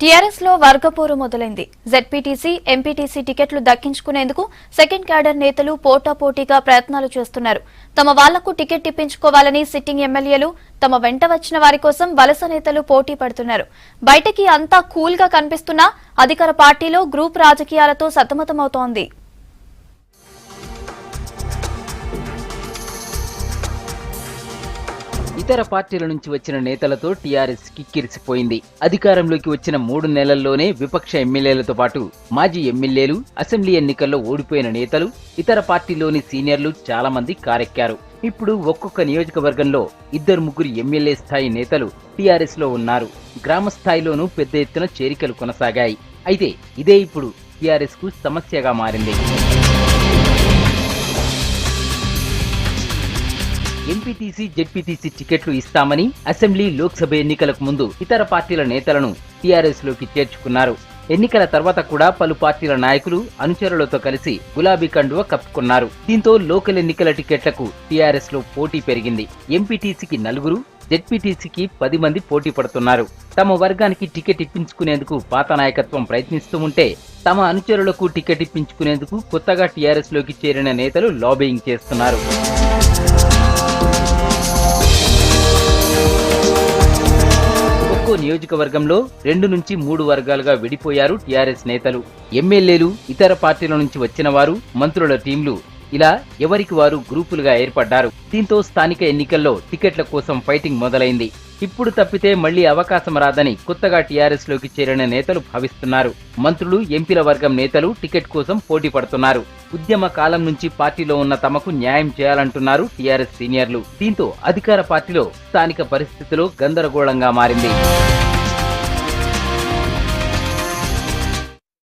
TRS లో వర్గపోరు మొదలైంది. ZPTC, MPTC టికెట్లు దక్కించుకునేందుకు సెకండ్ క్యాడర్ నేతలు పోటాపోటీగా ప్రయత్నాలు చేస్తున్నారు. తమ వాళ్లకు టికెట్ ఇప్పించుకోవాలని సిట్టింగ్ ఎమ్మెల్యేలు, తమ వెంట వచ్చిన వారి కోసం వలస నేతలు పోటీ పడుతున్నారు. బయటకి అంతా కూల్ గా కనిపిస్తున్నా అధికార పార్టీలో గ్రూప్ రాజకీయాలతో సతమతమవుతోంది. ఇతర పార్టీల నుంచి వచ్చిన నేతలతో టీఆర్ఎస్ కిక్కిరిసిపోయింది. అధికారంలోకి వచ్చిన 3 నెలల్లోనే విపక్ష ఎమ్మెల్యేలతో పాటు మాజీ ఎమ్మెల్యేలు, అసెంబ్లీ ఎన్నికల్లో ఓడిపోయిన నేతలు, ఇతర పార్టీలోని సీనియర్లు చాలా మంది కారెక్కారు. ఇప్పుడు ఒక్కొక్క నియోజకవర్గంలో 2-3 ఎమ్మెల్యే స్థాయి నేతలు టీఆర్ఎస్ లో ఉన్నారు. గ్రామ స్థాయిలోనూ పెద్ద ఎత్తున చేరికలు కొనసాగాయి. అయితే ఇదే ఇప్పుడు టీఆర్ఎస్ కు సమస్యగా మారింది. ఎంపీటీసీ, జెడ్పీటీసీ టికెట్లు ఇస్తామని అసెంబ్లీ, లోక్సభ ఎన్నికలకు ముందు ఇతర పార్టీల నేతలను టీఆర్ఎస్ లోకి చేర్చుకున్నారు. ఎన్నికల తర్వాత కూడా పలు పార్టీల నాయకులు అనుచరులతో కలిసి గులాబీ కండువ కప్పుకున్నారు. దీంతో లోకల్ ఎన్నికల టికెట్లకు టీఆర్ఎస్ లో పోటీ పెరిగింది. ఎంపీటీసీకి 4, జెడ్పీటీసీకి 10 మంది పోటీ పడుతున్నారు. తమ వర్గానికి టికెట్ ఇప్పించుకునేందుకు పాత నాయకత్వం ప్రయత్నిస్తూ ఉంటే, తమ అనుచరులకు టికెట్ ఇప్పించుకునేందుకు కొత్తగా టీఆర్ఎస్ లోకి చేరిన నేతలు లాబియింగ్ చేస్తున్నారు. ఒక్కో నియోజకవర్గంలో 2 నుంచి 3 వర్గాలుగా విడిపోయారు టీఆర్ఎస్ నేతలు. ఎమ్మెల్యేలు, ఇతర పార్టీల నుంచి వచ్చిన వారు, మంత్రుల టీంలు ఇలా ఎవరికి వారు గ్రూపులుగా ఏర్పడ్డారు. దీంతో స్థానిక ఎన్నికల్లో టికెట్ల కోసం ఫైటింగ్ మొదలైంది. ఇప్పుడు తప్పితే మళ్లీ అవకాశం రాదని కొత్తగా టీఆర్ఎస్ లోకి చేరిన నేతలు భావిస్తున్నారు. మంత్రులు, ఎంపీల వర్గం నేతలు టికెట్ కోసం పోటీ పడుతున్నారు. ఉద్యమ కాలం నుంచి పార్టీలో ఉన్న తమకు న్యాయం చేయాలంటున్నారు టీఆర్ఎస్ సీనియర్లు. దీంతో అధికార పార్టీలో స్థానిక పరిస్థితిలో గందరగోళంగా మారింది.